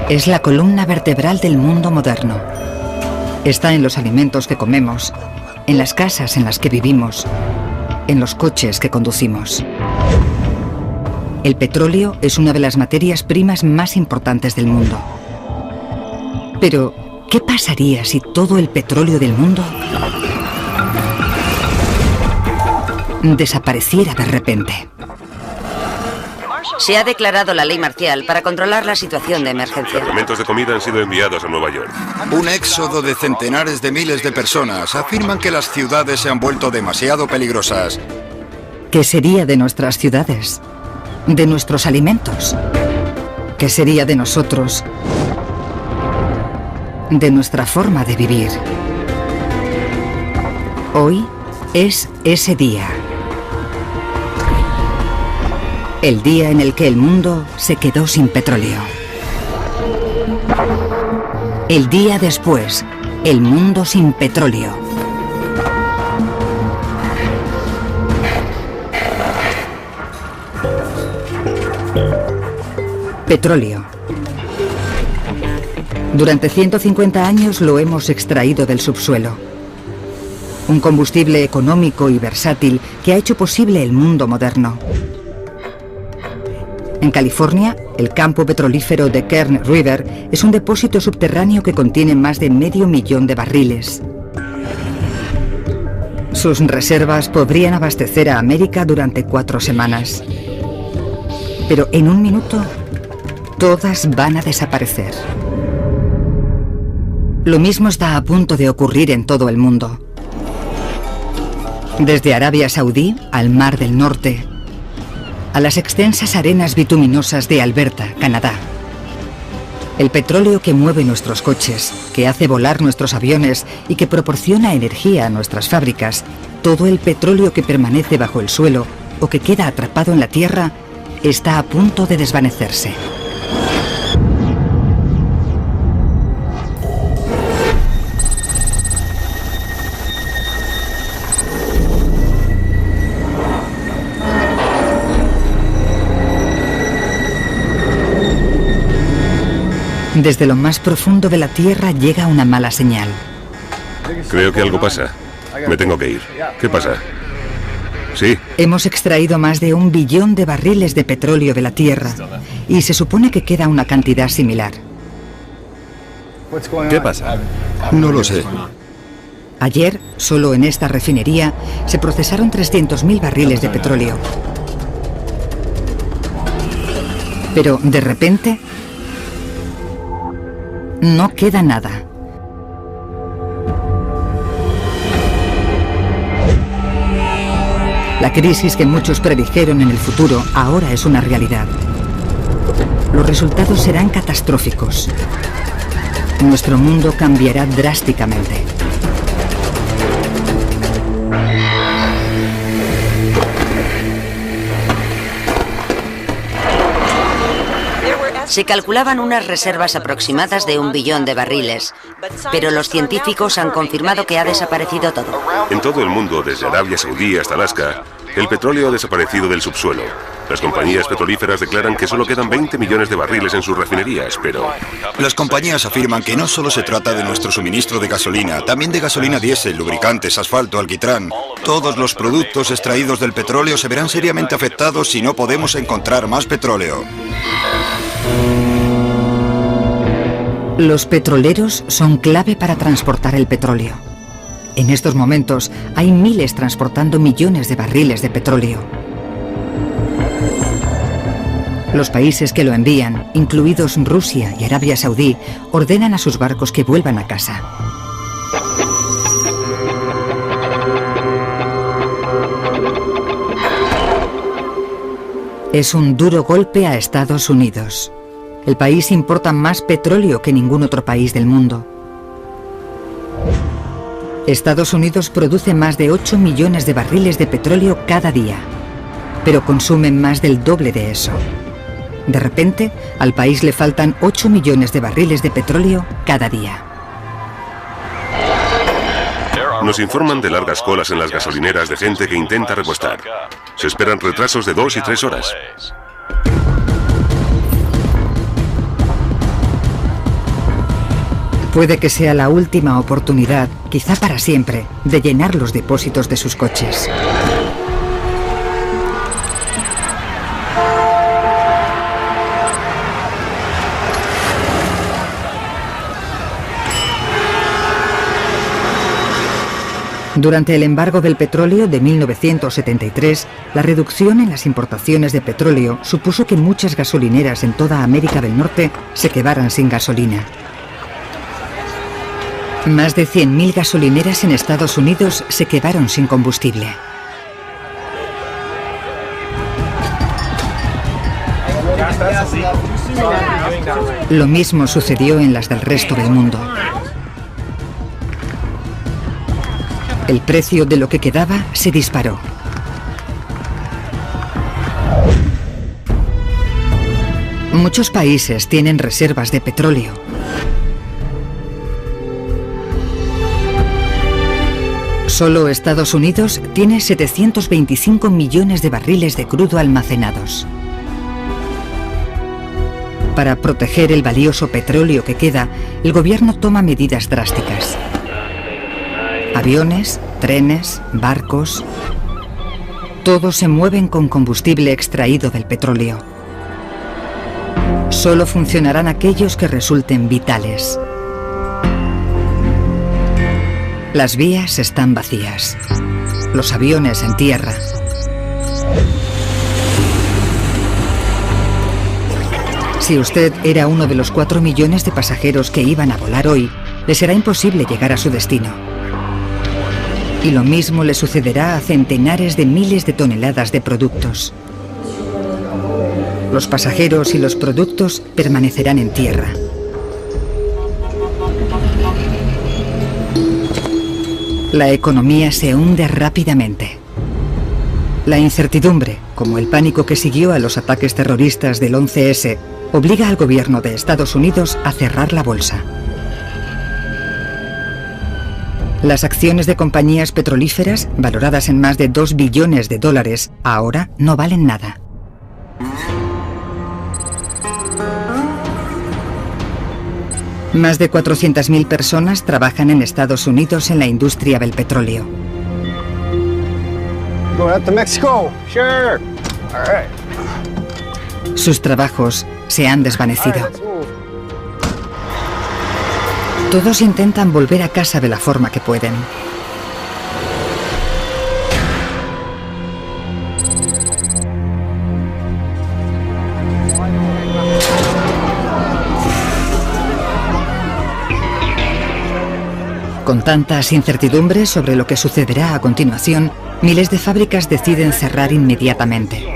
Es la columna vertebral del mundo moderno. Está en los alimentos que comemos, en las casas en las que vivimos, en los coches que conducimos. El petróleo es una de las materias primas más importantes del mundo. Pero, ¿qué pasaría si todo el petróleo del mundo desapareciera de repente? Se ha declarado la ley marcial para controlar la situación de emergencia. Cargamentos de comida han sido enviados a Nueva York. Un éxodo de centenares de miles de personas afirman que las ciudades se han vuelto demasiado peligrosas. ¿Qué sería de nuestras ciudades? ¿De nuestros alimentos? ¿Qué sería de nosotros? De nuestra forma de vivir. Hoy es ese día. El día en el que el mundo se quedó sin petróleo. El día después, el mundo sin petróleo. Petróleo. Durante 150 años lo hemos extraído del subsuelo. Un combustible económico y versátil que ha hecho posible el mundo moderno. En California, el campo petrolífero de Kern River es un depósito subterráneo que contiene más de 500.000 de barriles. Sus reservas podrían abastecer a América durante 4 semanas. Pero en un minuto, todas van a desaparecer. Lo mismo está a punto de ocurrir en todo el mundo. Desde Arabia Saudí al Mar del Norte, a las extensas arenas bituminosas de Alberta, Canadá. El petróleo que mueve nuestros coches, que hace volar nuestros aviones y que proporciona energía a nuestras fábricas, todo el petróleo que permanece bajo el suelo o que queda atrapado en la tierra, está a punto de desvanecerse. Desde lo más profundo de la Tierra llega una mala señal. Creo que algo pasa. Me tengo que ir. ¿Qué pasa? Sí. Hemos extraído más de 1 billón de barriles de petróleo de la Tierra y se supone que queda una cantidad similar. ¿Qué pasa? No lo sé. Ayer, solo en esta refinería, se procesaron 300.000 barriles de petróleo. Pero, de repente, no queda nada. La crisis que muchos predijeron en el futuro ahora es una realidad. Los resultados serán catastróficos. Nuestro mundo cambiará drásticamente. Se calculaban unas reservas aproximadas de 1 billón de barriles, pero los científicos han confirmado que ha desaparecido todo. En todo el mundo, desde Arabia Saudí hasta Alaska, el petróleo ha desaparecido del subsuelo. Las compañías petrolíferas declaran que solo quedan 20 millones de barriles en sus refinerías, pero... Las compañías afirman que no solo se trata de nuestro suministro de gasolina, también de gasolina diésel, lubricantes, asfalto, alquitrán. Todos los productos extraídos del petróleo se verán seriamente afectados si no podemos encontrar más petróleo. Los petroleros son clave para transportar el petróleo. En estos momentos hay miles transportando millones de barriles de petróleo. Los países que lo envían, incluidos Rusia y Arabia Saudí, ordenan a sus barcos que vuelvan a casa. Es un duro golpe a Estados Unidos. El país importa más petróleo que ningún otro país del mundo. Estados Unidos produce más de 8 millones de barriles de petróleo cada día, pero consumen más del doble de eso. De repente, al país le faltan 8 millones de barriles de petróleo cada día. Nos informan de largas colas en las gasolineras de gente que intenta repostar. Se esperan retrasos de 2 y 3 horas. Puede que sea la última oportunidad, quizá para siempre, de llenar los depósitos de sus coches. Durante el embargo del petróleo de 1973, la reducción en las importaciones de petróleo supuso que muchas gasolineras en toda América del Norte se quedaran sin gasolina. Más de 100.000 gasolineras en Estados Unidos se quedaron sin combustible. Lo mismo sucedió en las del resto del mundo. El precio de lo que quedaba se disparó. Muchos países tienen reservas de petróleo. Solo Estados Unidos tiene 725 millones de barriles de crudo almacenados. Para proteger el valioso petróleo que queda, el gobierno toma medidas drásticas. Aviones, trenes, barcos... todos se mueven con combustible extraído del petróleo. Solo funcionarán aquellos que resulten vitales. Las vías están vacías. Los aviones en tierra. Si usted era uno de los 4 millones de pasajeros que iban a volar hoy, le será imposible llegar a su destino. Y lo mismo le sucederá a centenares de miles de toneladas de productos. Los pasajeros y los productos permanecerán en tierra. La economía se hunde rápidamente. La incertidumbre, como el pánico que siguió a los ataques terroristas del 11S, obliga al gobierno de Estados Unidos a cerrar la bolsa. Las acciones de compañías petrolíferas, valoradas en más de 2 billones de dólares, ahora no valen nada. Más de 400.000 personas trabajan en Estados Unidos en la industria del petróleo. Sus trabajos se han desvanecido. Todos intentan volver a casa de la forma que pueden. Con tantas incertidumbres sobre lo que sucederá a continuación, miles de fábricas deciden cerrar inmediatamente.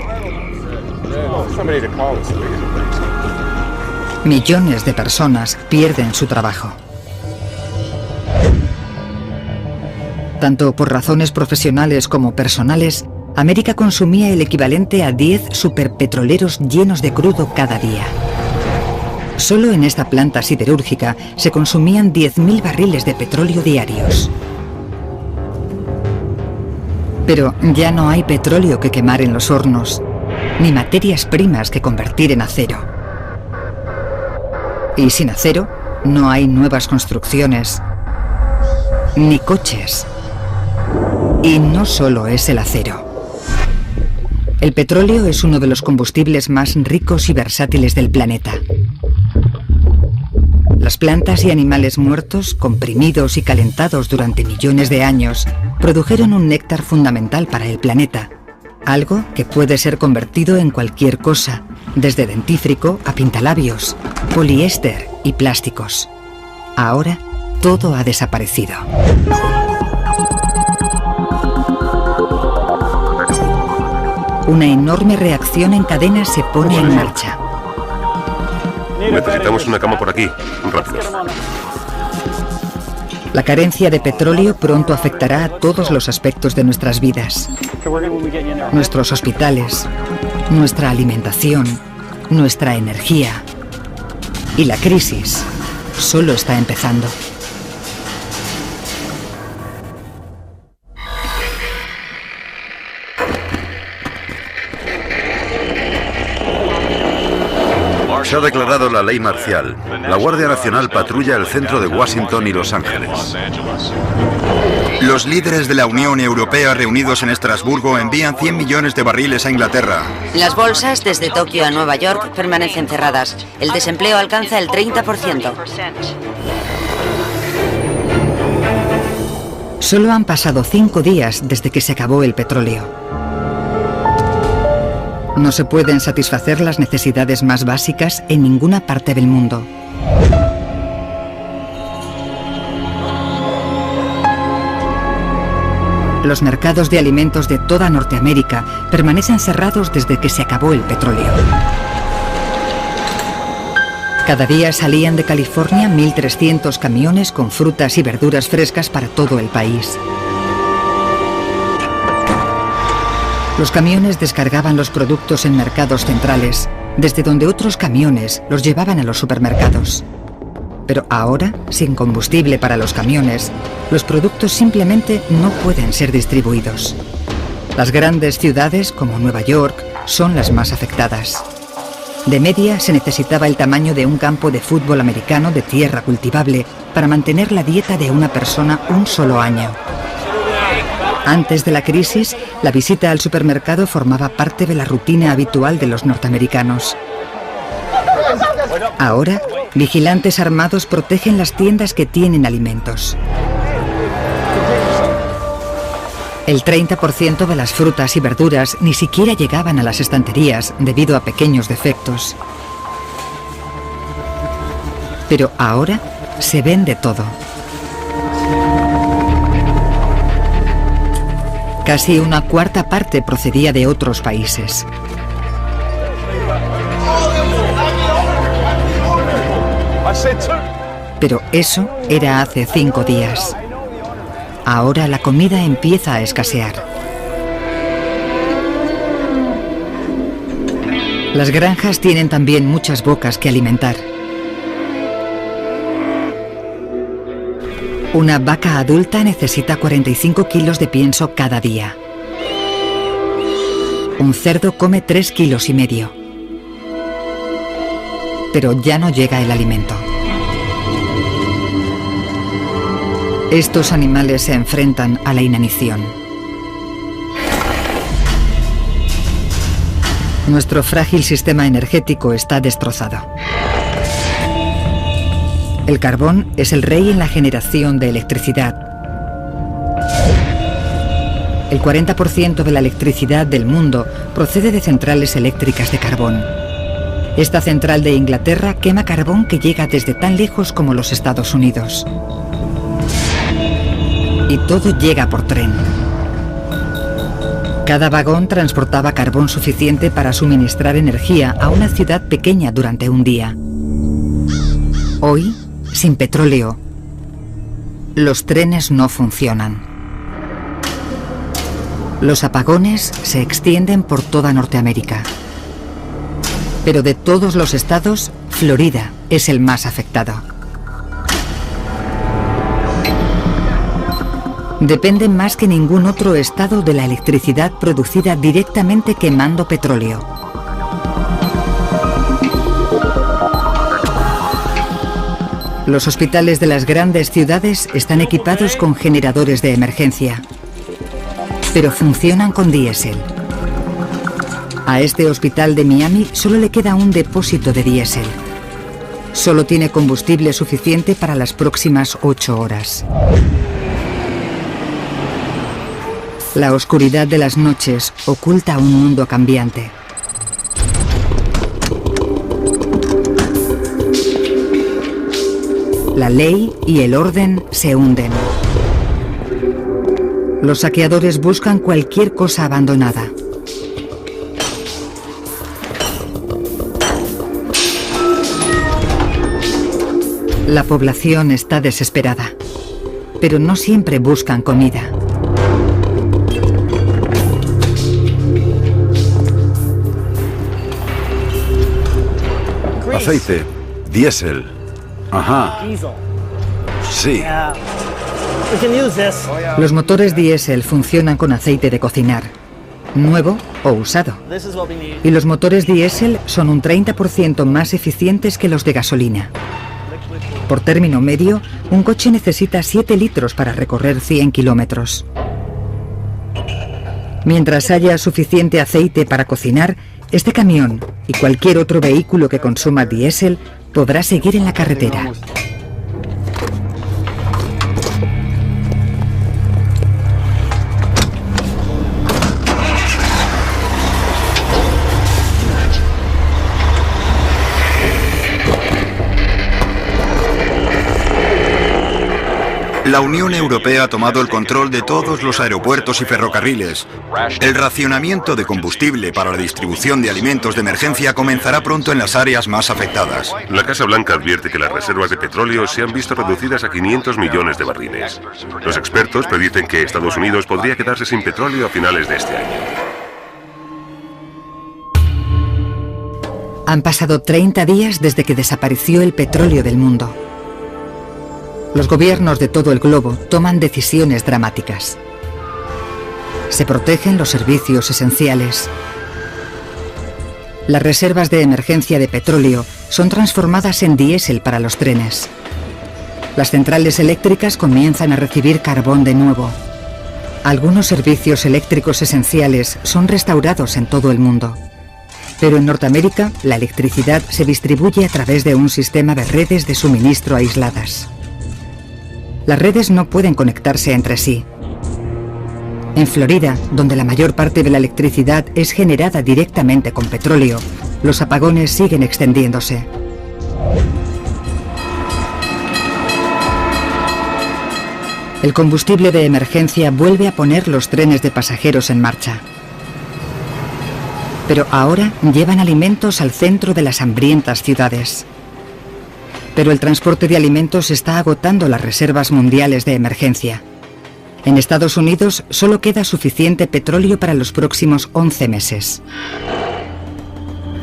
Millones de personas pierden su trabajo. Tanto por razones profesionales como personales, América consumía el equivalente a 10 superpetroleros llenos de crudo cada día. Solo en esta planta siderúrgica se consumían 10.000 barriles de petróleo diarios. Pero ya no hay petróleo que quemar en los hornos, ni materias primas que convertir en acero. Y sin acero, no hay nuevas construcciones, ni coches. Y no solo es el acero. El petróleo es uno de los combustibles más ricos y versátiles del planeta. Las plantas y animales muertos, comprimidos y calentados durante millones de años, produjeron un néctar fundamental para el planeta, algo que puede ser convertido en cualquier cosa, desde dentífrico a pintalabios, poliéster y plásticos. Ahora, todo ha desaparecido. Una enorme reacción en cadena se pone en marcha. Necesitamos una cama por aquí. Rápido. La carencia de petróleo pronto afectará a todos los aspectos de nuestras vidas. Nuestros hospitales, nuestra alimentación, nuestra energía. Y la crisis solo está empezando. Se ha declarado la ley marcial. La Guardia Nacional patrulla el centro de Washington y Los Ángeles. Los líderes de la Unión Europea reunidos en Estrasburgo envían 100 millones de barriles a Inglaterra. Las bolsas desde Tokio a Nueva York permanecen cerradas. El desempleo alcanza el 30%. Solo han pasado 5 días desde que se acabó el petróleo. No se pueden satisfacer las necesidades más básicas en ninguna parte del mundo. Los mercados de alimentos de toda Norteamérica permanecen cerrados desde que se acabó el petróleo. Cada día salían de California 1.300 camiones con frutas y verduras frescas para todo el país. Los camiones descargaban los productos en mercados centrales, desde donde otros camiones los llevaban a los supermercados. Pero ahora, sin combustible para los camiones, los productos simplemente no pueden ser distribuidos. Las grandes ciudades, como Nueva York, son las más afectadas. De media se necesitaba el tamaño de un campo de fútbol americano de tierra cultivable para mantener la dieta de una persona un solo año. Antes de la crisis, la visita al supermercado formaba parte de la rutina habitual de los norteamericanos. Ahora, vigilantes armados protegen las tiendas que tienen alimentos. El 30% de las frutas y verduras ni siquiera llegaban a las estanterías debido a pequeños defectos. Pero ahora se vende todo. Casi una cuarta parte procedía de otros países. Pero eso era hace 5 días. Ahora la comida empieza a escasear. Las granjas tienen también muchas bocas que alimentar. Una vaca adulta necesita 45 kilos de pienso cada día. Un cerdo come 3,5 kilos. Pero ya no llega el alimento. Estos animales se enfrentan a la inanición. Nuestro frágil sistema energético está destrozado. El carbón es el rey en la generación de electricidad. El 40% de la electricidad del mundo procede de centrales eléctricas de carbón. Esta central de Inglaterra quema carbón que llega desde tan lejos como los Estados Unidos. Y todo llega por tren. Cada vagón transportaba carbón suficiente para suministrar energía a una ciudad pequeña durante un día. Hoy, sin petróleo, los trenes no funcionan. Los apagones se extienden por toda Norteamérica. Pero de todos los estados, Florida es el más afectado. Depende más que ningún otro estado de la electricidad producida directamente quemando petróleo. Los hospitales de las grandes ciudades están equipados con generadores de emergencia, pero funcionan con diésel. A este hospital de Miami solo le queda un depósito de diésel. Solo tiene combustible suficiente para las próximas 8 horas. La oscuridad de las noches oculta un mundo cambiante. La ley y el orden se hunden. Los saqueadores buscan cualquier cosa abandonada. La población está desesperada, pero no siempre buscan comida. Aceite, diésel. Ajá. Sí. Los motores diésel funcionan con aceite de cocinar, nuevo o usado. Y los motores diésel son un 30% más eficientes que los de gasolina. Por término medio, un coche necesita 7 litros para recorrer 100 kilómetros. Mientras haya suficiente aceite para cocinar, este camión y cualquier otro vehículo que consuma diésel podrá seguir en la carretera. La Unión Europea ha tomado el control de todos los aeropuertos y ferrocarriles. El racionamiento de combustible para la distribución de alimentos de emergencia comenzará pronto en las áreas más afectadas. La Casa Blanca advierte que las reservas de petróleo se han visto reducidas a 500 millones de barriles. Los expertos predicen que Estados Unidos podría quedarse sin petróleo a finales de este año. Han pasado 30 días desde que desapareció el petróleo del mundo. Los gobiernos de todo el globo toman decisiones dramáticas. Se protegen los servicios esenciales. Las reservas de emergencia de petróleo son transformadas en diésel para los trenes. Las centrales eléctricas comienzan a recibir carbón de nuevo. Algunos servicios eléctricos esenciales son restaurados en todo el mundo. Pero en Norteamérica, la electricidad se distribuye a través de un sistema de redes de suministro aisladas. Las redes no pueden conectarse entre sí. En Florida, donde la mayor parte de la electricidad es generada directamente con petróleo, los apagones siguen extendiéndose. El combustible de emergencia vuelve a poner los trenes de pasajeros en marcha. Pero ahora llevan alimentos al centro de las hambrientas ciudades. Pero el transporte de alimentos está agotando las reservas mundiales de emergencia. En Estados Unidos solo queda suficiente petróleo para los próximos 11 meses.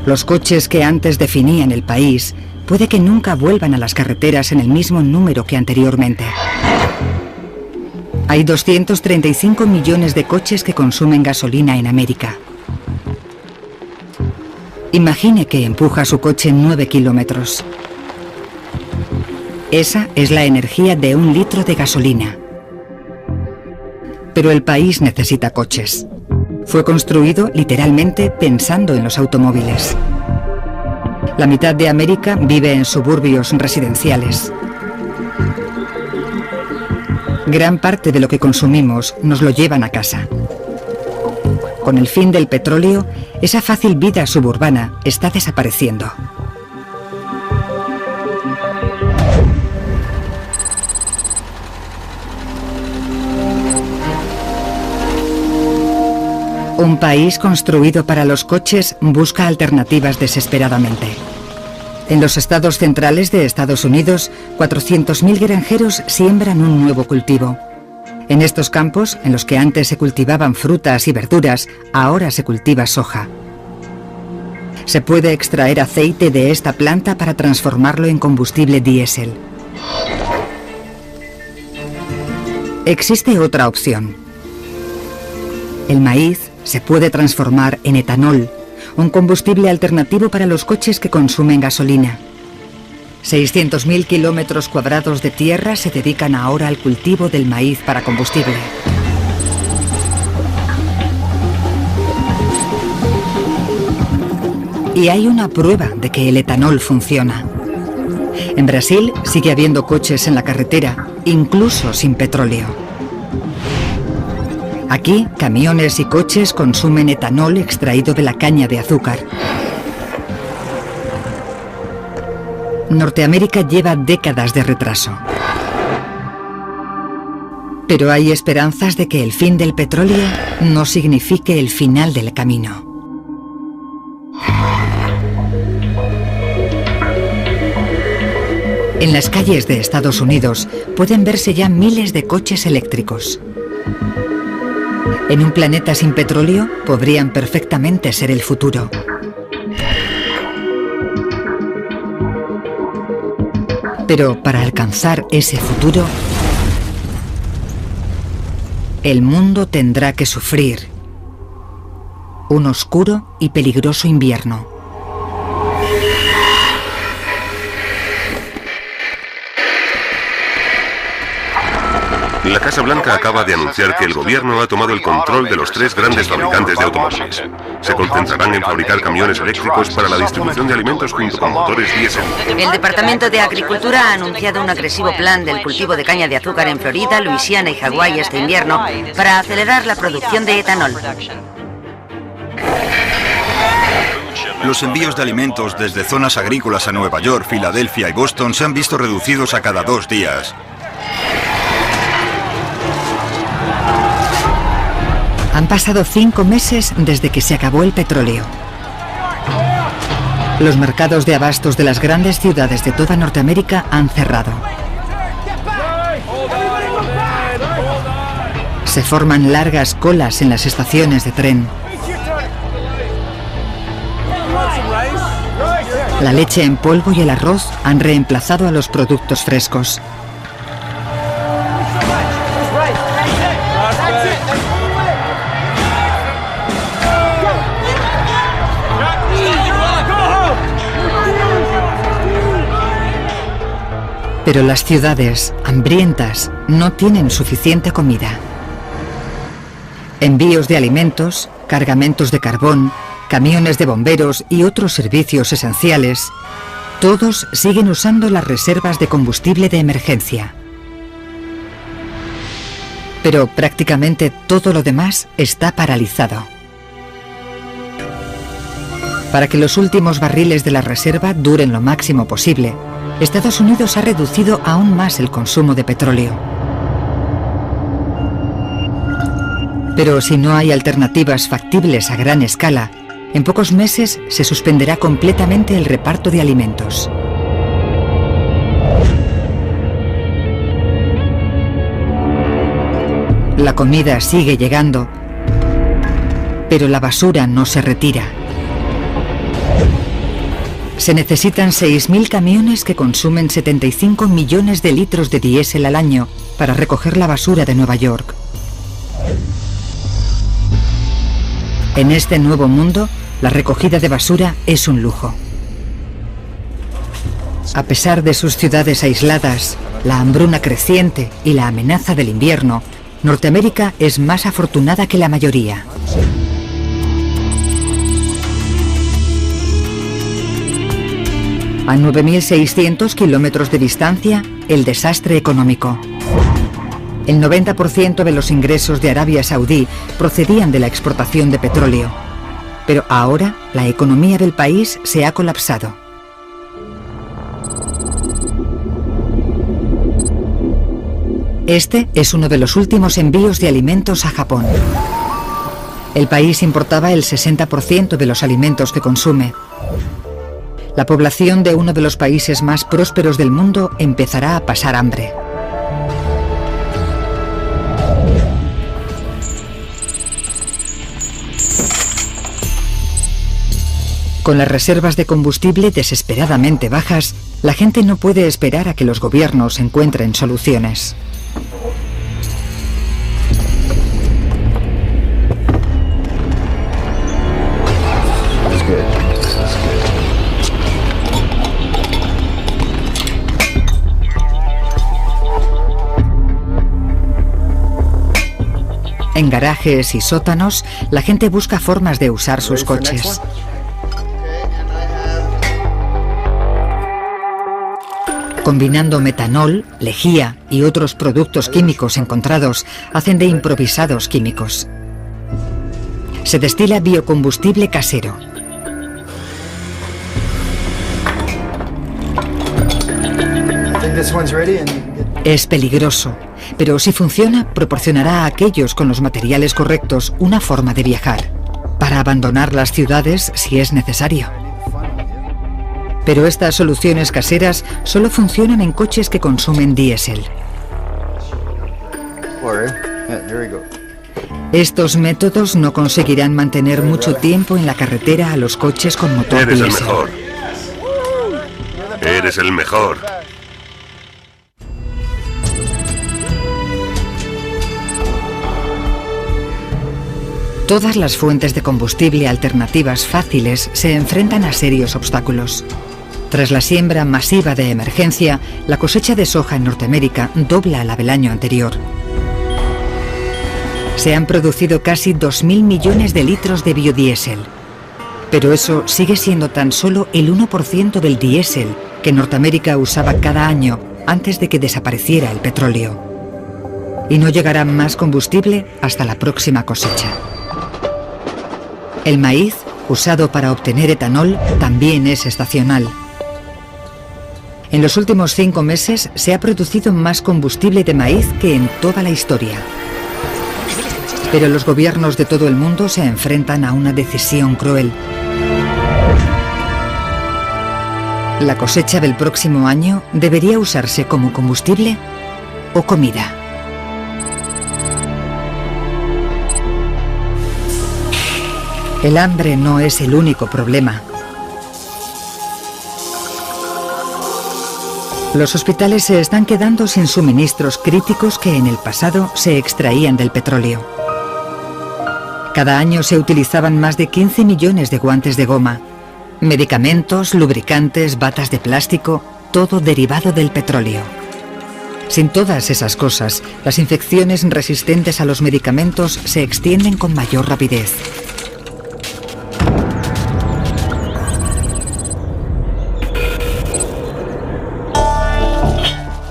Los coches que antes definían el país puede que nunca vuelvan a las carreteras en el mismo número que anteriormente. Hay 235 millones de coches que consumen gasolina en América. Imagine que empuja su coche 9 kilómetros. Esa es la energía de 1 litro de gasolina. Pero el país necesita coches. Fue construido literalmente pensando en los automóviles. La mitad de América vive en suburbios residenciales. Gran parte de lo que consumimos nos lo llevan a casa. Con el fin del petróleo, esa fácil vida suburbana está desapareciendo. Un país construido para los coches busca alternativas desesperadamente. En los estados centrales de Estados Unidos, 400.000 granjeros siembran un nuevo cultivo. En estos campos, en los que antes se cultivaban frutas y verduras, ahora se cultiva soja. Se puede extraer aceite de esta planta para transformarlo en combustible diésel. Existe otra opción. El maíz se puede transformar en etanol, un combustible alternativo para los coches que consumen gasolina. 600.000 kilómetros cuadrados de tierra se dedican ahora al cultivo del maíz para combustible. Y hay una prueba de que el etanol funciona. En Brasil sigue habiendo coches en la carretera, incluso sin petróleo. Aquí, camiones y coches consumen etanol extraído de la caña de azúcar. Norteamérica lleva décadas de retraso. Pero hay esperanzas de que el fin del petróleo no signifique el final del camino. En las calles de Estados Unidos pueden verse ya miles de coches eléctricos. En un planeta sin petróleo podrían perfectamente ser el futuro. Pero para alcanzar ese futuro, el mundo tendrá que sufrir Un oscuro y peligroso invierno. La Casa Blanca acaba de anunciar que el gobierno ha tomado el control de los 3 grandes fabricantes de automóviles. Se concentrarán en fabricar camiones eléctricos para la distribución de alimentos junto con motores diésel. El Departamento de Agricultura ha anunciado un agresivo plan del cultivo de caña de azúcar en Florida, Luisiana y Hawái este invierno para acelerar la producción de etanol. Los envíos de alimentos desde zonas agrícolas a Nueva York, Filadelfia y Boston se han visto reducidos a cada 2 días. Han pasado 5 meses desde que se acabó el petróleo. Los mercados de abastos de las grandes ciudades de toda Norteamérica han cerrado. Se forman largas colas en las estaciones de tren. La leche en polvo y el arroz han reemplazado a los productos frescos. Pero las ciudades, hambrientas, no tienen suficiente comida. Envíos de alimentos, cargamentos de carbón, camiones de bomberos y otros servicios esenciales, todos siguen usando las reservas de combustible de emergencia. Pero prácticamente todo lo demás está paralizado. Para que los últimos barriles de la reserva duren lo máximo posible, Estados Unidos ha reducido aún más el consumo de petróleo. Pero si no hay alternativas factibles a gran escala, en pocos meses se suspenderá completamente el reparto de alimentos. La comida sigue llegando, pero la basura no se retira. Se necesitan 6.000 camiones que consumen 75 millones de litros de diésel al año para recoger la basura de Nueva York. En este nuevo mundo, la recogida de basura es un lujo. A pesar de sus ciudades aisladas, la hambruna creciente y la amenaza del invierno, Norteamérica es más afortunada que la mayoría. A 9.600 kilómetros de distancia, el desastre económico. El 90% de los ingresos de Arabia Saudí procedían de la exportación de petróleo. Pero ahora la economía del país se ha colapsado. Este es uno de los últimos envíos de alimentos a Japón. El país importaba el 60% de los alimentos que consume. La población de uno de los países más prósperos del mundo empezará a pasar hambre. Con las reservas de combustible desesperadamente bajas, la gente no puede esperar a que los gobiernos encuentren soluciones. En garajes y sótanos, la gente busca formas de usar sus coches. Combinando metanol, lejía y otros productos químicos encontrados, hacen de improvisados químicos. Se destila biocombustible casero. Es peligroso, pero si funciona, proporcionará a aquellos con los materiales correctos una forma de viajar, para abandonar las ciudades si es necesario. Pero estas soluciones caseras solo funcionan en coches que consumen diésel. Estos métodos no conseguirán mantener mucho tiempo en la carretera a los coches con motor diésel. Eres el mejor. Eres el mejor. Todas las fuentes de combustible alternativas fáciles se enfrentan a serios obstáculos. Tras la siembra masiva de emergencia, la cosecha de soja en Norteamérica dobla la del año anterior. Se han producido casi 2.000 millones de litros de biodiesel. Pero eso sigue siendo tan solo el 1% del diésel que Norteamérica usaba cada año antes de que desapareciera el petróleo. Y no llegará más combustible hasta la próxima cosecha. El maíz, usado para obtener etanol, también es estacional. En los últimos 5 meses se ha producido más combustible de maíz que en toda la historia. Pero los gobiernos de todo el mundo se enfrentan a una decisión cruel. ¿La cosecha del próximo año debería usarse como combustible o comida? El hambre no es el único problema. Los hospitales se están quedando sin suministros críticos que en el pasado se extraían del petróleo. Cada año se utilizaban más de 15 millones de guantes de goma, medicamentos, lubricantes, batas de plástico, todo derivado del petróleo. Sin todas esas cosas, las infecciones resistentes a los medicamentos se extienden con mayor rapidez.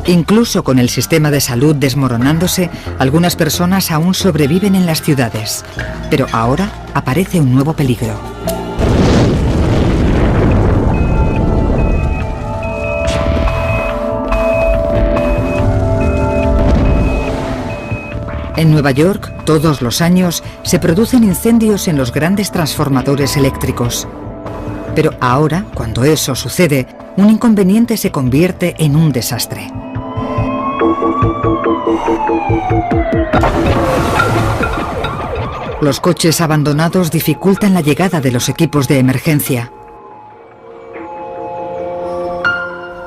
Incluso con el sistema de salud desmoronándose, algunas personas aún sobreviven en las ciudades. Pero ahora aparece un nuevo peligro. En Nueva York, todos los años, se producen incendios en los grandes transformadores eléctricos. Pero ahora, cuando eso sucede, un inconveniente se convierte en un desastre. Los coches abandonados dificultan la llegada de los equipos de emergencia.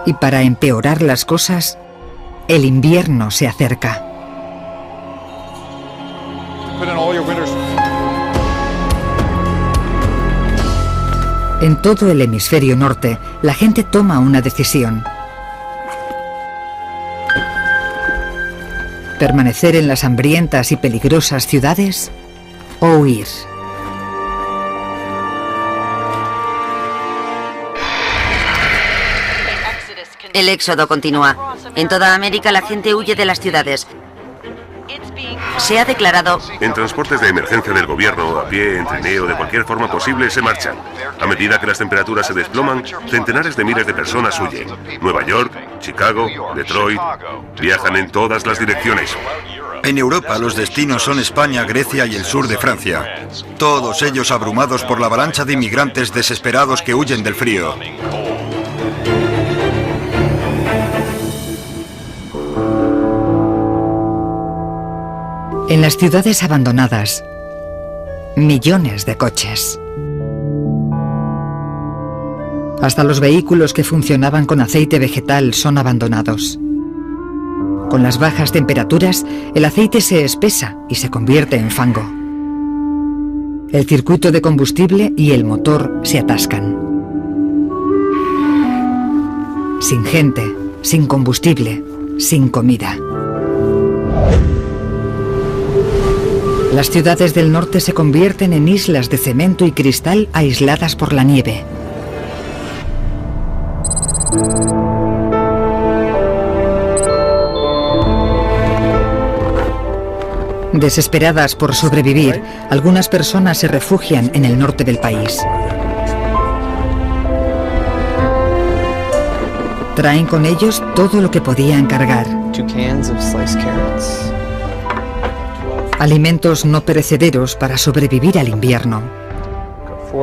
Y para empeorar las cosas, el invierno se acerca. En todo el hemisferio norte, la gente toma una decisión. ¿Permanecer en las hambrientas y peligrosas ciudades o huir? El éxodo continúa. En toda América la gente huye de las ciudades. Se ha declarado... En transportes de emergencia del gobierno, a pie, en trineo, de cualquier forma posible, se marchan. A medida que las temperaturas se desploman, centenares de miles de personas huyen. Nueva York, Chicago, Detroit, viajan en todas las direcciones. En Europa los destinos son España, Grecia y el sur de Francia. Todos ellos abrumados por la avalancha de inmigrantes desesperados que huyen del frío. En las ciudades abandonadas, millones de coches. Hasta los vehículos que funcionaban con aceite vegetal son abandonados. Con las bajas temperaturas, el aceite se espesa y se convierte en fango. El circuito de combustible y el motor se atascan. Sin gente, sin combustible, sin comida. Las ciudades del norte se convierten en islas de cemento y cristal aisladas por la nieve. Desesperadas por sobrevivir, algunas personas se refugian en el norte del país. Traen con ellos todo lo que podían cargar. Alimentos no perecederos para sobrevivir al invierno.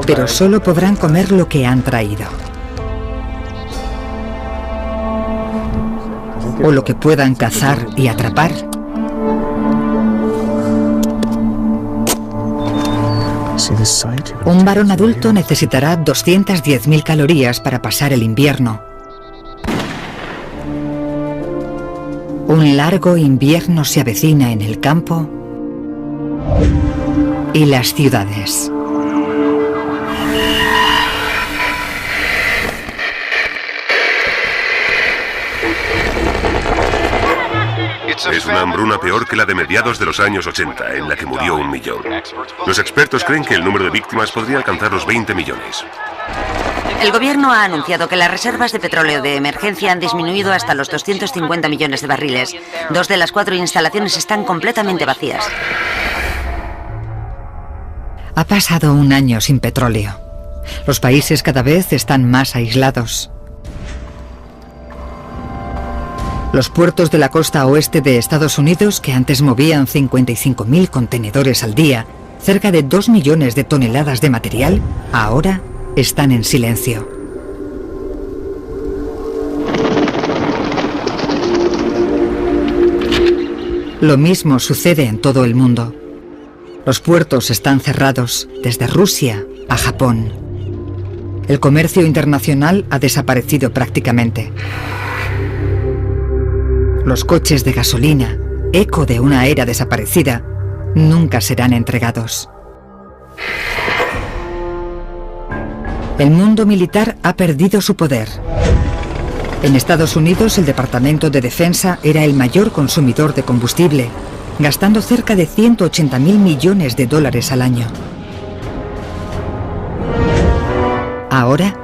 Pero solo podrán comer lo que han traído. O lo que puedan cazar y atrapar. Un varón adulto necesitará 210.000 calorías para pasar el invierno. Un largo invierno se avecina en el campo y las ciudades. Es una hambruna peor que la de mediados de los años 80, en la que murió 1 millón. Los expertos creen que el número de víctimas podría alcanzar los 20 millones. El gobierno ha anunciado que las reservas de petróleo de emergencia han disminuido hasta los 250 millones de barriles. 2 de las 4 instalaciones están completamente vacías. Ha pasado un año sin petróleo. Los países cada vez están más aislados. Los puertos de la costa oeste de Estados Unidos, que antes movían 55.000 contenedores al día, cerca de 2 millones de toneladas de material, ahora están en silencio. Lo mismo sucede en todo el mundo. Los puertos están cerrados, desde Rusia a Japón. El comercio internacional ha desaparecido prácticamente. Los coches de gasolina, eco de una era desaparecida, nunca serán entregados. El mundo militar ha perdido su poder. En Estados Unidos, el Departamento de Defensa era el mayor consumidor de combustible, gastando cerca de 180.000 millones de dólares al año. Ahora,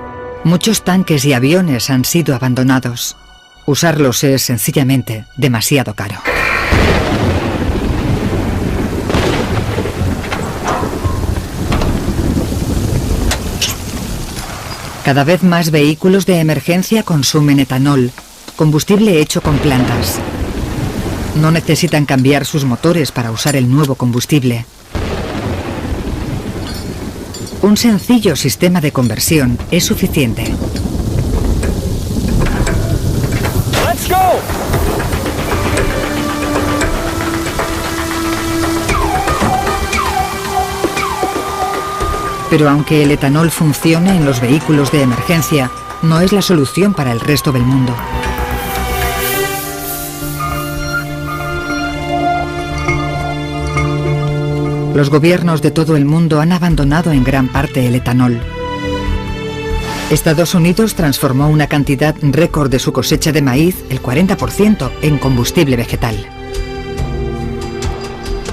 muchos tanques y aviones han sido abandonados. Usarlos es sencillamente demasiado caro. Cada vez más vehículos de emergencia consumen etanol, combustible hecho con plantas. No necesitan cambiar sus motores para usar el nuevo combustible. Un sencillo sistema de conversión es suficiente. Pero aunque el etanol funcione en los vehículos de emergencia, no es la solución para el resto del mundo. Los gobiernos de todo el mundo han abandonado en gran parte el etanol. Estados Unidos transformó una cantidad récord de su cosecha de maíz, el 40%, en combustible vegetal.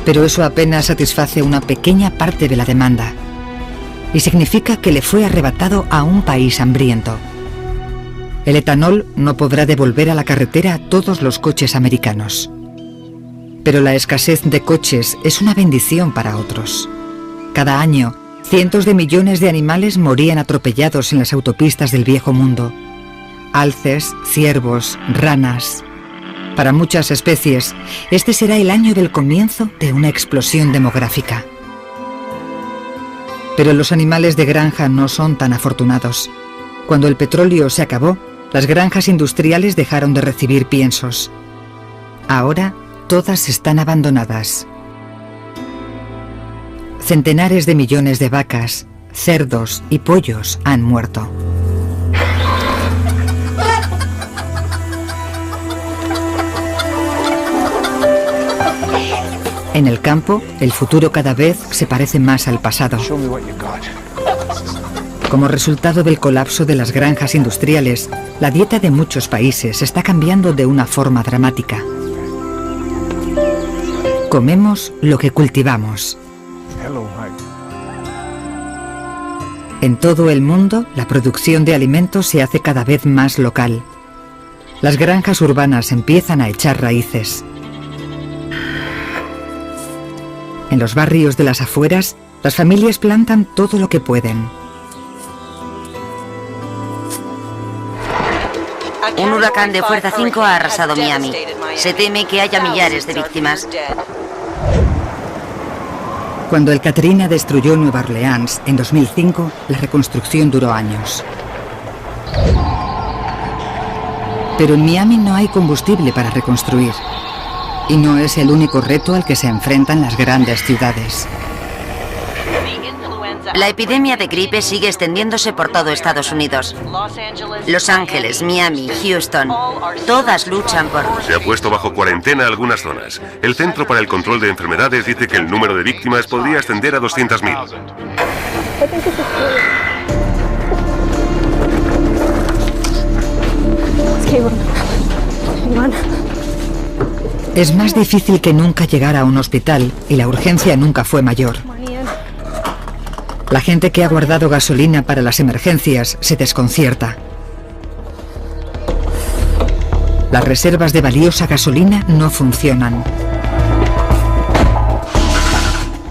Pero eso apenas satisface una pequeña parte de la demanda. Y significa que le fue arrebatado a un país hambriento. El etanol no podrá devolver a la carretera a todos los coches americanos. Pero la escasez de coches es una bendición para otros. Cada año, cientos de millones de animales morían atropellados en las autopistas del viejo mundo. Alces, ciervos, ranas. Para muchas especies, este será el año del comienzo de una explosión demográfica. Pero los animales de granja no son tan afortunados. Cuando el petróleo se acabó, las granjas industriales dejaron de recibir piensos. Ahora, todas están abandonadas. Centenares de millones de vacas, cerdos y pollos han muerto. En el campo, el futuro cada vez se parece más al pasado. Como resultado del colapso de las granjas industriales, la dieta de muchos países está cambiando de una forma dramática. Comemos lo que cultivamos. En todo el mundo, la producción de alimentos se hace cada vez más local. Las granjas urbanas empiezan a echar raíces. En los barrios de las afueras, las familias plantan todo lo que pueden. Un huracán de fuerza 5 ha arrasado Miami. Se teme que haya millares de víctimas. Cuando el Katrina destruyó Nueva Orleans en 2005, la reconstrucción duró años. Pero en Miami no hay combustible para reconstruir. Y no es el único reto al que se enfrentan las grandes ciudades. La epidemia de gripe sigue extendiéndose por todo Estados Unidos. Los Ángeles, Miami, Houston, todas luchan por... Se ha puesto bajo cuarentena algunas zonas. El Centro para el Control de Enfermedades dice que el número de víctimas podría ascender a 200.000. Es más difícil que nunca llegar a un hospital y la urgencia nunca fue mayor. La gente que ha guardado gasolina para las emergencias se desconcierta. Las reservas de valiosa gasolina no funcionan.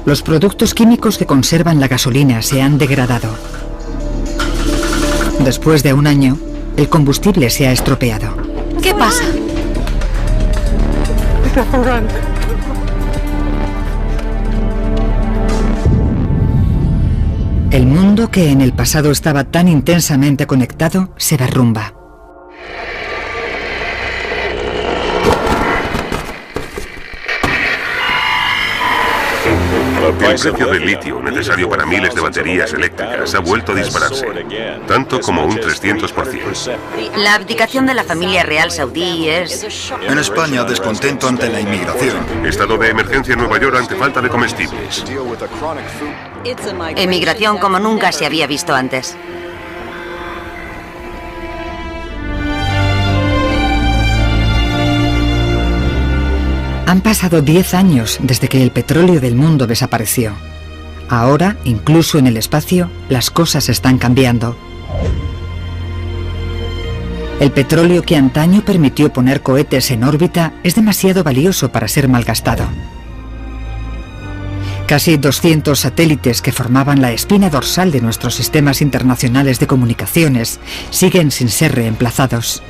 Los productos químicos que conservan la gasolina se han degradado. Después de un año, el combustible se ha estropeado. ¿Qué pasa? El mundo que en el pasado estaba tan intensamente conectado se derrumba. El precio del litio, necesario para miles de baterías eléctricas, ha vuelto a dispararse, tanto como un 300%. La abdicación de la familia real saudí es... En España, descontento ante la inmigración. Estado de emergencia en Nueva York ante falta de comestibles. Emigración como nunca se había visto antes. Han pasado 10 años desde que el petróleo del mundo desapareció. Ahora, incluso en el espacio, las cosas están cambiando. El petróleo que antaño permitió poner cohetes en órbita es demasiado valioso para ser malgastado. Casi 200 satélites que formaban la espina dorsal de nuestros sistemas internacionales de comunicaciones siguen sin ser reemplazados.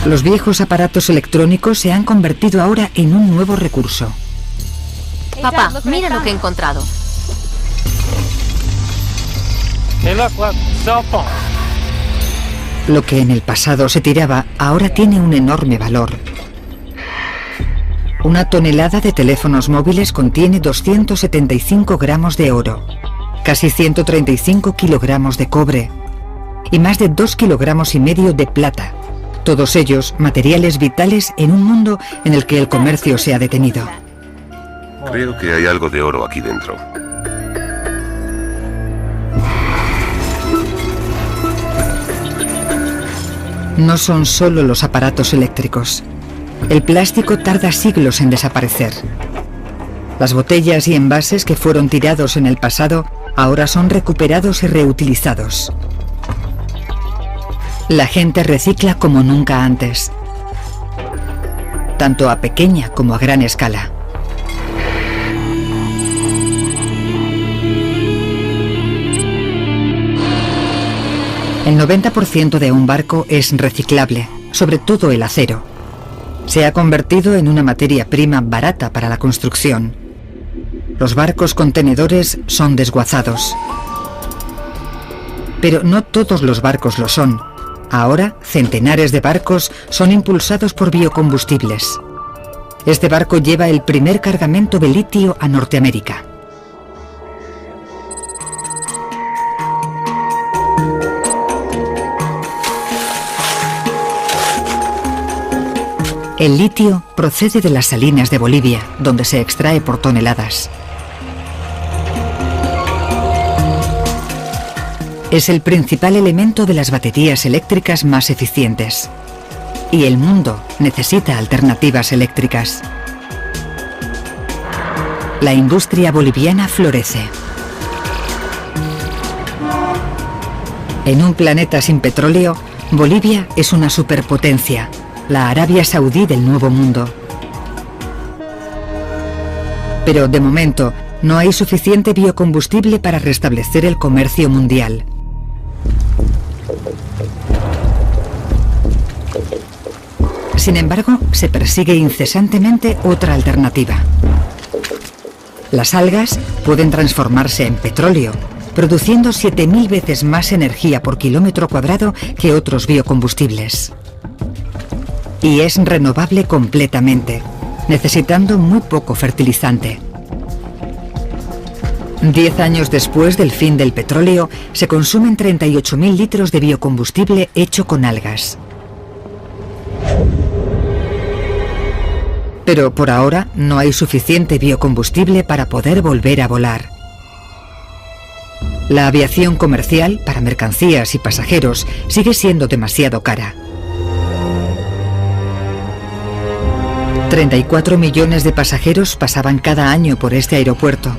Los viejos aparatos electrónicos se han convertido ahora en un nuevo recurso. Papá, mira lo que he encontrado. Lo que en el pasado se tiraba ahora tiene un enorme valor. Una tonelada de teléfonos móviles contiene 275 gramos de oro, casi 135 kilogramos de cobre y más de 2,5 kilogramos de plata. Todos ellos materiales vitales en un mundo en el que el comercio se ha detenido. Creo que hay algo de oro aquí dentro. No son solo los aparatos eléctricos. El plástico tarda siglos en desaparecer. Las botellas y envases que fueron tirados en el pasado ahora son recuperados y reutilizados. La gente recicla como nunca antes, tanto a pequeña como a gran escala. El 90% de un barco es reciclable, sobre todo el acero. Se ha convertido en una materia prima barata para la construcción. Los barcos contenedores son desguazados. Pero no todos los barcos lo son. Ahora, centenares de barcos son impulsados por biocombustibles. Este barco lleva el primer cargamento de litio a Norteamérica. El litio procede de las salinas de Bolivia, donde se extrae por toneladas. Es el principal elemento de las baterías eléctricas más eficientes. Y el mundo necesita alternativas eléctricas. La industria boliviana florece. En un planeta sin petróleo, Bolivia es una superpotencia, la Arabia Saudí del Nuevo Mundo. Pero de momento, no hay suficiente biocombustible para restablecer el comercio mundial. Sin embargo, se persigue incesantemente otra alternativa. Las algas pueden transformarse en petróleo, produciendo 7000 veces más energía por kilómetro cuadrado que otros biocombustibles. y es renovable completamente, necesitando muy poco fertilizante. 10 años después del fin del petróleo, se consumen 38.000 litros de biocombustible hecho con algas. Pero por ahora no hay suficiente biocombustible para poder volver a volar. La aviación comercial para mercancías y pasajeros sigue siendo demasiado cara. 34 millones de pasajeros pasaban cada año por este aeropuerto.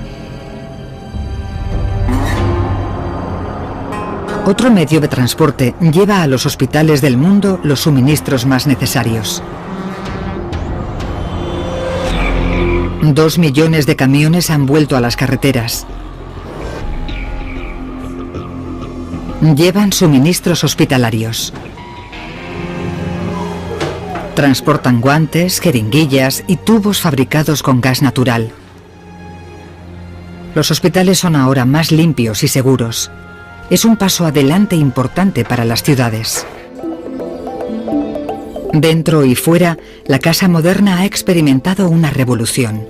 Otro medio de transporte lleva a los hospitales del mundo los suministros más necesarios. 2 millones de camiones han vuelto a las carreteras. Llevan suministros hospitalarios. Transportan guantes, jeringuillas y tubos fabricados con gas natural. Los hospitales son ahora más limpios y seguros. Es un paso adelante importante para las ciudades. Dentro y fuera, la casa moderna ha experimentado una revolución.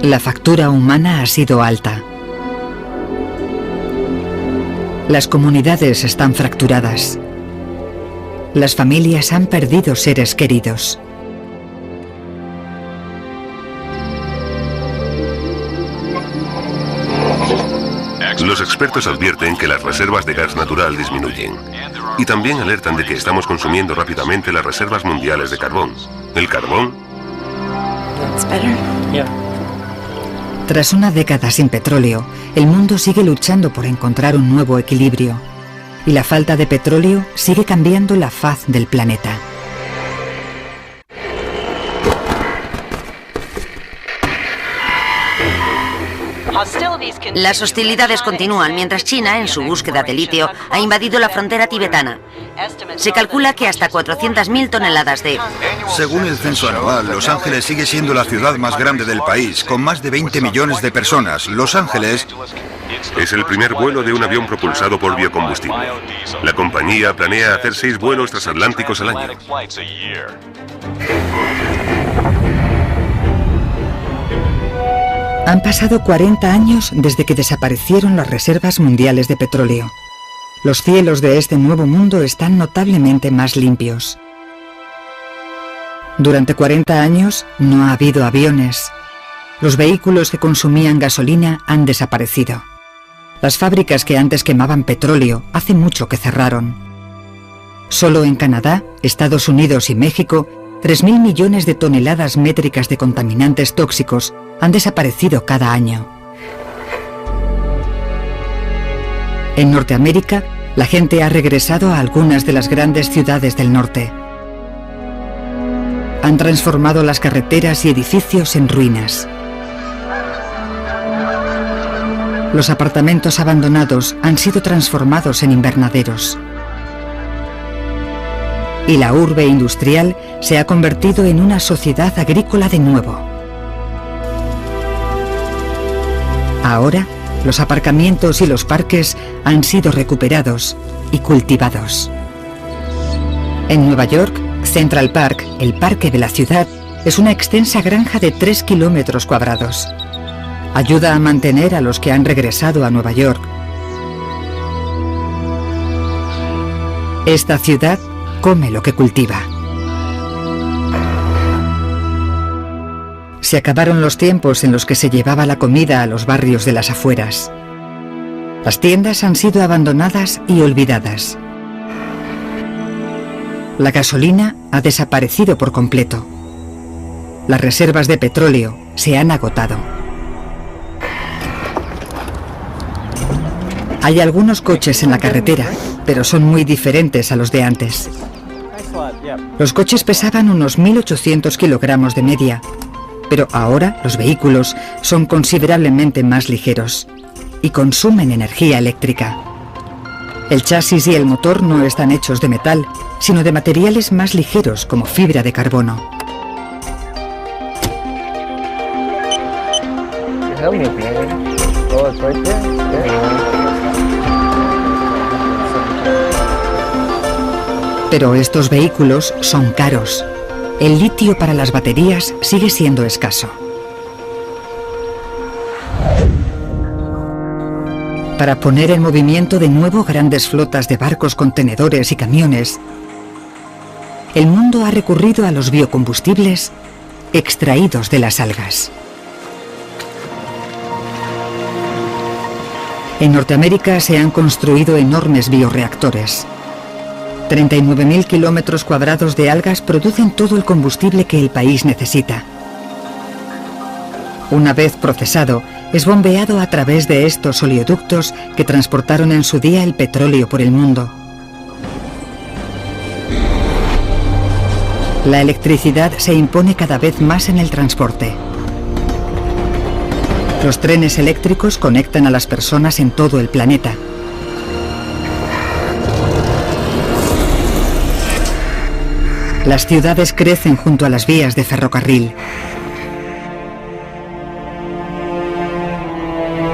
La factura humana ha sido alta. Las comunidades están fracturadas. Las familias han perdido seres queridos. Los expertos advierten que las reservas de gas natural disminuyen. Y también alertan de que estamos consumiendo rápidamente las reservas mundiales de carbón. ¿El carbón? Tras una década sin petróleo, el mundo sigue luchando por encontrar un nuevo equilibrio. Y la falta de petróleo sigue cambiando la faz del planeta. Las hostilidades continúan mientras China, en su búsqueda de litio, ha invadido la frontera tibetana. Se calcula que hasta 400.000 toneladas de... Según el censo anual, Los Ángeles sigue siendo la ciudad más grande del país, con más de 20 millones de personas. Los Ángeles Es el primer vuelo de un avión propulsado por biocombustible. La compañía planea hacer 6 vuelos transatlánticos al año. Han pasado 40 años desde que desaparecieron las reservas mundiales de petróleo. Los cielos de este nuevo mundo están notablemente más limpios. Durante 40 años no ha habido aviones. Los vehículos que consumían gasolina han desaparecido. Las fábricas que antes quemaban petróleo hace mucho que cerraron. Solo en Canadá, Estados Unidos y México, 3.000 millones de toneladas métricas de contaminantes tóxicos han desaparecido cada año. En Norteamérica, la gente ha regresado a algunas de las grandes ciudades del norte. Han transformado las carreteras y edificios en ruinas. Los apartamentos abandonados han sido transformados en invernaderos. Y la urbe industrial se ha convertido en una sociedad agrícola de nuevo. Ahora, los aparcamientos y los parques han sido recuperados y cultivados. En Nueva York, Central Park, el parque de la ciudad, es una extensa granja de 3 kilómetros cuadrados. Ayuda a mantener a los que han regresado a Nueva York. Esta ciudad come lo que cultiva. Se acabaron los tiempos en los que se llevaba la comida a los barrios de las afueras. Las tiendas han sido abandonadas y olvidadas. La gasolina ha desaparecido por completo. Las reservas de petróleo se han agotado. Hay algunos coches en la carretera, pero son muy diferentes a los de antes. Los coches pesaban unos 1.800 kilogramos de media, pero ahora los vehículos son considerablemente más ligeros y consumen energía eléctrica. El chasis y el motor no están hechos de metal, sino de materiales más ligeros como fibra de carbono. Pero estos vehículos son caros. El litio para las baterías sigue siendo escaso. Para poner en movimiento de nuevo grandes flotas de barcos, contenedores y camiones, el mundo ha recurrido a los biocombustibles extraídos de las algas. En Norteamérica se han construido enormes bioreactores. 39.000 kilómetros cuadrados de algas producen todo el combustible que el país necesita. Una vez procesado, es bombeado a través de estos oleoductos que transportaron en su día el petróleo por el mundo. La electricidad se impone cada vez más en el transporte. Los trenes eléctricos conectan a las personas en todo el planeta. Las ciudades crecen junto a las vías de ferrocarril.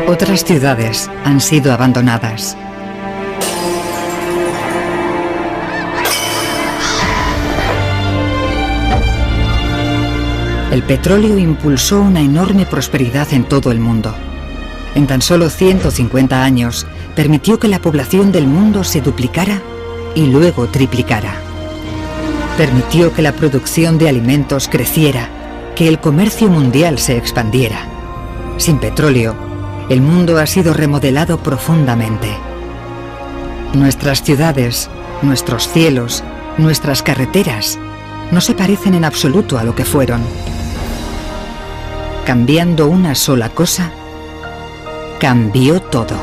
Otras ciudades han sido abandonadas. El petróleo impulsó una enorme prosperidad en todo el mundo. En tan solo 150 años, permitió que la población del mundo se duplicara y luego triplicara. Permitió que la producción de alimentos creciera, que el comercio mundial se expandiera. Sin petróleo, el mundo ha sido remodelado profundamente. Nuestras ciudades, nuestros cielos, nuestras carreteras no se parecen en absoluto a lo que fueron. Cambiando una sola cosa, cambió todo.